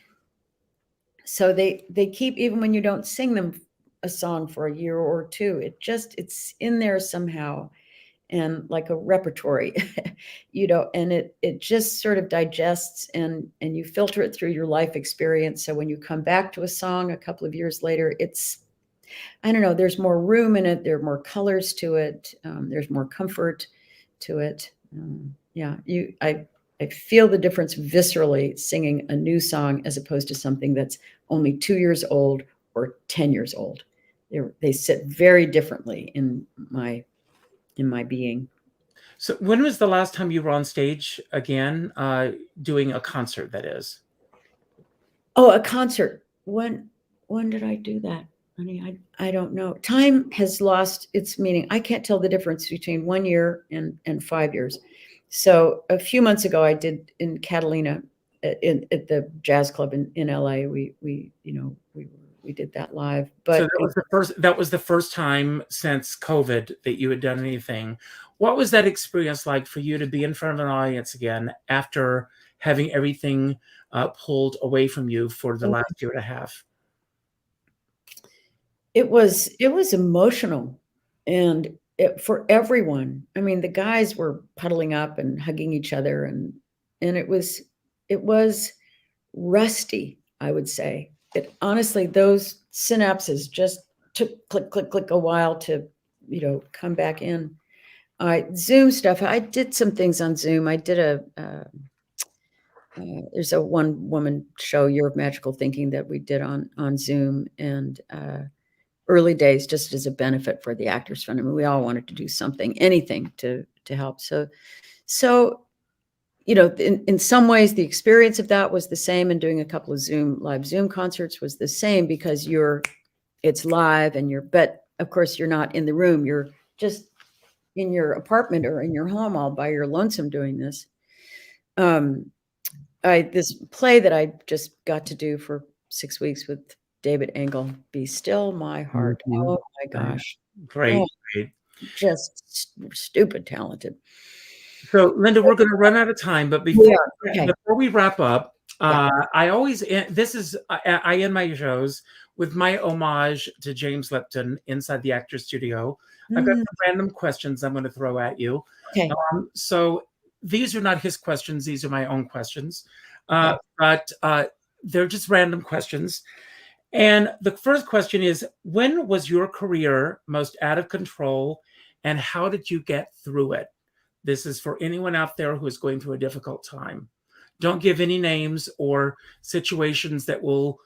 Speaker 3: so they keep, even when you don't sing them a song for a year or two, it's in there somehow. And like a repertory, and it just sort of digests, and you filter it through your life experience. So when you come back to a song a couple of years later, I don't know, there's more room in it. There are more colors to it. There's more comfort to it. I feel the difference viscerally singing a new song as opposed to something that's only 2 years old or 10 years old. They sit very differently in my being.
Speaker 2: So when was the last time you were on stage again, doing a concert, that is?
Speaker 3: Oh, a concert. When did I do that? Honey, I don't know. Time has lost its meaning. I can't tell the difference between 1 year and 5 years. So a few months ago, I did in Catalina at the jazz club in LA. We did that live. But
Speaker 2: so that was the first time since COVID that you had done anything. What was that experience like for you to be in front of an audience again after having everything pulled away from you for the last year and a half?
Speaker 3: It was emotional, and for everyone. The guys were puddling up and hugging each other, and it was rusty, I would say. Honestly, those synapses just took click a while to, come back in. Zoom stuff. I did some things on Zoom. I did there's a one woman show, Year of Magical Thinking, that we did on Zoom, and early days, just as a benefit for the Actors Fund. We all wanted to do something, anything to help. So in some ways, the experience of that was the same, and doing a couple of live Zoom concerts was the same, because it's live, but of course you're not in the room. You're just in your apartment or in your home all by your lonesome doing this. This play that I just got to do for 6 weeks with David Engel, Be Still My Heart.
Speaker 2: Mm-hmm.
Speaker 3: Oh my gosh.
Speaker 2: Great.
Speaker 3: Just stupid talented.
Speaker 2: So, Linda, we're going to run out of time, but before we wrap up, I always I end my shows with my homage to James Lipton inside the Actors Studio. I've got some random questions I'm going to throw at you.
Speaker 3: Okay.
Speaker 2: So these are not his questions; these are my own questions, but they're just random questions. And the first question is: when was your career most out of control, and how did you get through it? This is for anyone out there who is going through a difficult time. Don't give any names or situations that will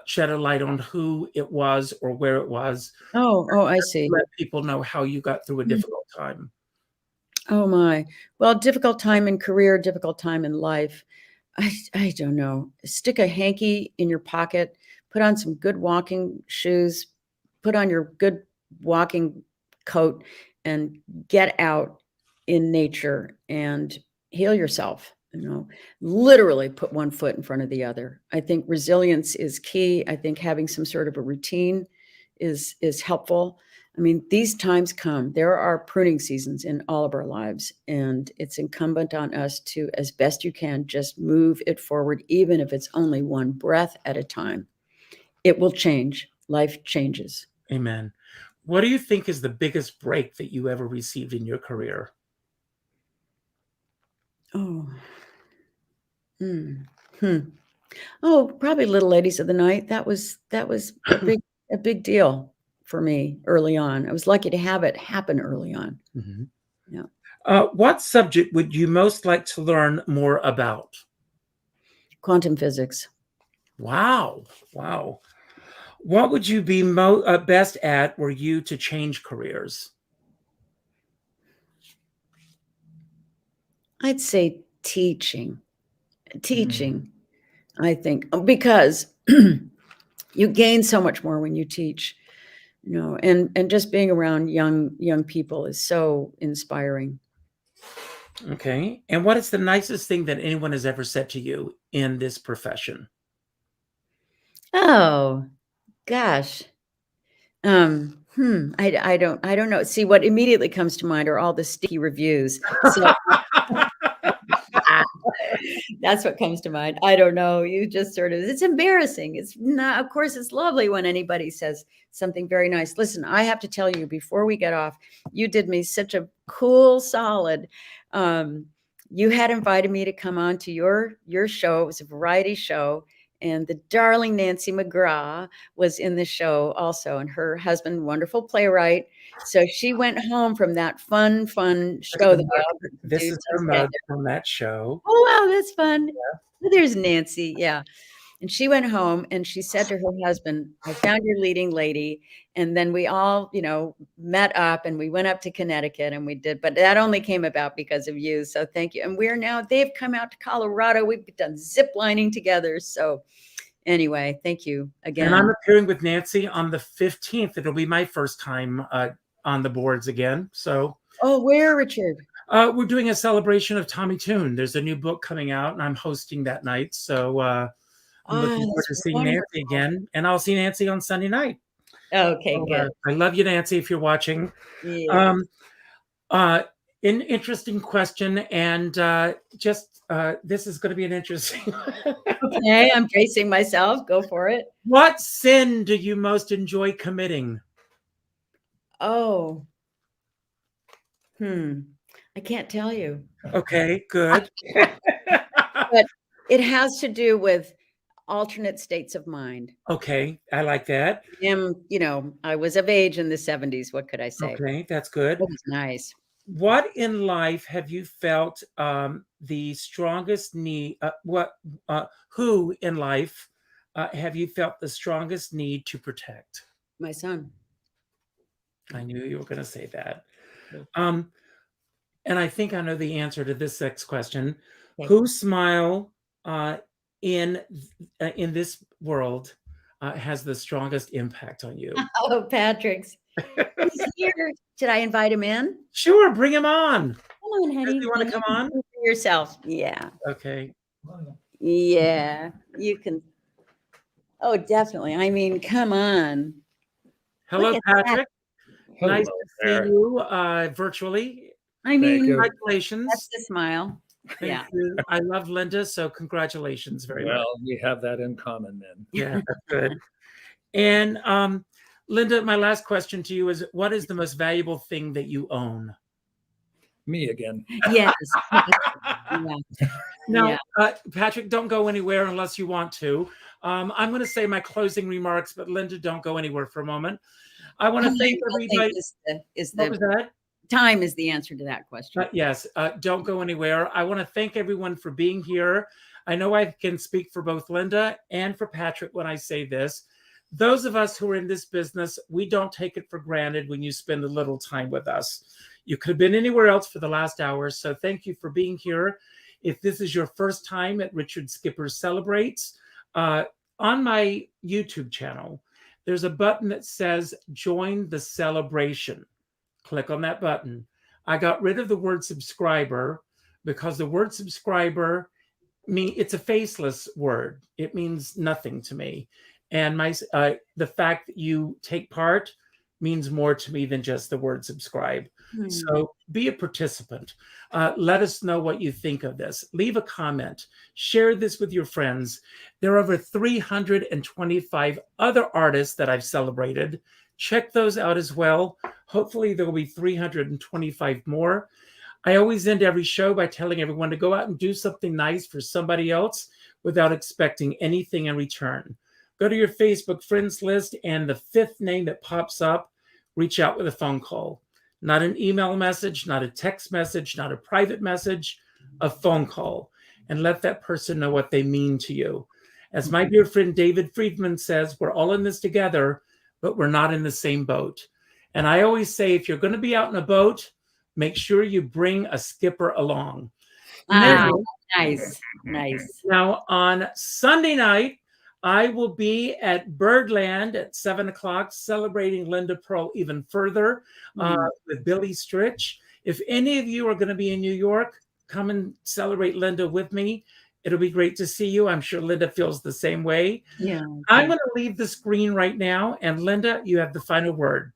Speaker 2: shed a light on who it was or where it was.
Speaker 3: Oh, I see.
Speaker 2: Let people know how you got through a difficult time.
Speaker 3: Oh my. Well, difficult time in career, difficult time in life. I don't know. Stick a hanky in your pocket, put on some good walking shoes, put on your good walking coat, and get out in nature and heal yourself. Literally put one foot in front of the other. I think resilience is key. I think having some sort of a routine is helpful. I mean, these times come. There are pruning seasons in all of our lives, and it's incumbent on us to, as best you can, just move it forward, even if it's only one breath at a time. It will change. Life changes.
Speaker 2: Amen. What do you think is the biggest break that you ever received in your career?
Speaker 3: Oh. Oh, probably Little Ladies of the Night. That was a big deal for me early on. I was lucky to have it happen early on.
Speaker 2: Mm-hmm.
Speaker 3: Yeah.
Speaker 2: What subject would you most like to learn more about?
Speaker 3: Quantum physics.
Speaker 2: Wow. What would you be best at were you to change careers?
Speaker 3: I'd say teaching, I think, because you gain so much more when you teach, and just being around young people is so inspiring.
Speaker 2: Okay. And what is the nicest thing that anyone has ever said to you in this profession?
Speaker 3: Oh, gosh. I don't know. See, what immediately comes to mind are all the sticky reviews. So that's what comes to mind. I don't know. You just it's embarrassing. It's not, of course, it's lovely when anybody says something very nice. Listen, I have to tell you before we get off, you did me such a cool solid. You had invited me to come on to your show. It was a variety show. And the darling Nancy McGraw was in the show also, and her husband, wonderful playwright. So she went home from that fun show.
Speaker 2: This is her mug from that show.
Speaker 3: Oh, wow, that's fun. Yeah. There's Nancy. Yeah. And she went home and she said to her husband, I found your leading lady. And then we all, met up and we went up to Connecticut and we did, but that only came about because of you. So thank you. And they've come out to Colorado. We've done zip lining together. So anyway, thank you again.
Speaker 2: And I'm appearing with Nancy on the 15th. It'll be my first time on the boards again. So.
Speaker 3: Oh, where, Richard?
Speaker 2: We're doing a celebration of Tommy Tune. There's a new book coming out and I'm hosting that night. So I'm looking forward to seeing Nancy again. And I'll see Nancy on Sunday night.
Speaker 3: Okay,
Speaker 2: So,
Speaker 3: good.
Speaker 2: I love you, Nancy, if you're watching.
Speaker 3: Yeah.
Speaker 2: An interesting question. And this is going to be an interesting
Speaker 3: Okay, I'm bracing myself. Go for it.
Speaker 2: What sin do you most enjoy committing?
Speaker 3: Oh. I can't tell you.
Speaker 2: Okay, good.
Speaker 3: But it has to do with alternate states of mind.
Speaker 2: Okay, I like that.
Speaker 3: I was of age in the 70s. What could I say?
Speaker 2: Okay, that's good.
Speaker 3: That was nice.
Speaker 2: What in life have you felt the strongest need? Who in life have you felt the strongest need to protect?
Speaker 3: My son.
Speaker 2: I knew you were going to say that. And I think I know the answer to this next question. Okay. Whose smile in this world has the strongest impact on you?
Speaker 3: Oh, Patrick's. He's here. Should I invite him in?
Speaker 2: Sure, bring him on.
Speaker 3: Come on, honey.
Speaker 2: You want to come on?
Speaker 3: Yourself. Yeah.
Speaker 2: Okay.
Speaker 3: Yeah, you can. Oh, definitely. I mean, come on.
Speaker 2: Hello, Patrick. Hello, nice to see you virtually.
Speaker 3: I mean,
Speaker 2: congratulations.
Speaker 3: That's the smile.
Speaker 2: Thank you. I love Linda, so congratulations very much.
Speaker 4: Well, we have that in common then.
Speaker 2: Yeah, that's good. And Linda, my last question to you is, what is the most valuable thing that you own?
Speaker 4: Me again.
Speaker 3: Yes.
Speaker 2: Now, Patrick, don't go anywhere unless you want to. I'm going to say my closing remarks, but Linda, don't go anywhere for a moment. I want to thank everybody.
Speaker 3: Is
Speaker 2: what was that?
Speaker 3: time is the answer to that question.
Speaker 2: Yes, don't go anywhere. I want to thank everyone for being here. I know I can speak for both Linda and for Patrick when I say this. Those of us who are in this business, we don't take it for granted when you spend a little time with us. You could have been anywhere else for the last hour, so thank you for being here. If this is your first time at Richard Skipper Celebrates, on my YouTube channel, there's a button that says Join the Celebration. Click on that button. I got rid of the word subscriber because the word subscriber, it's a faceless word. It means nothing to me. And the fact that you take part means more to me than just the word subscribe. So be a participant. Let us know what you think of this. Leave a comment. Share this with your friends. There are over 325 other artists that I've celebrated. Check those out as well. Hopefully there will be 325 more. I always end every show by telling everyone to go out and do something nice for somebody else without expecting anything in return. Go to your Facebook friends list, and the fifth name that pops up, reach out with a phone call. Not an email message, not a text message, not a private message, a phone call. And let that person know what they mean to you. As my dear friend David Friedman says, we're all in this together, but we're not in the same boat. And I always say, if you're going to be out in a boat, make sure you bring a skipper along.
Speaker 3: Nice.
Speaker 2: Now, on Sunday night, I will be at Birdland at 7 o'clock celebrating Linda Purl even further with Billy Stritch. If any of you are going to be in New York, come and celebrate Linda with me. It'll be great to see you. I'm sure Linda feels the same way.
Speaker 3: Yeah.
Speaker 2: I'm going to leave the screen right now. And Linda, you have the final word.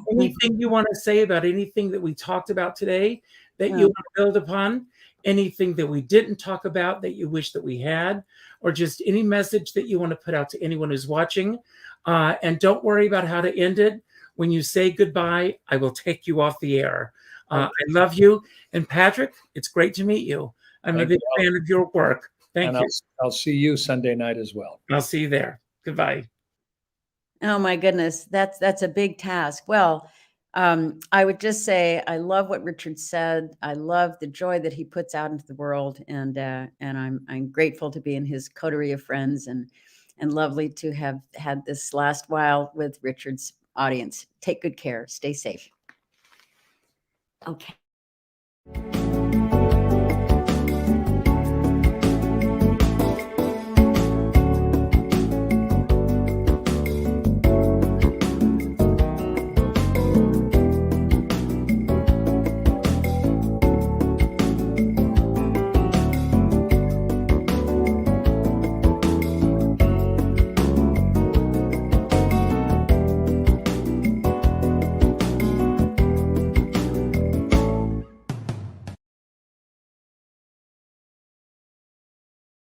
Speaker 2: Anything you want to say about anything that we talked about today that you want to build upon? Anything that we didn't talk about that you wish that we had, or just any message that you want to put out to anyone who's watching. And don't worry about how to end it. When you say goodbye, I will take you off the air. I love you. And Patrick, it's great to meet you. I'm a big fan of your work. Thank you.
Speaker 4: I'll see you Sunday night as well.
Speaker 2: I'll see you there. Goodbye.
Speaker 3: Oh my goodness, that's a big task. Well, I would just say I love what Richard said. I love the joy that he puts out into the world, and I'm grateful to be in his coterie of friends, and lovely to have had this last while with Richard's audience. Take good care. Stay safe. Okay.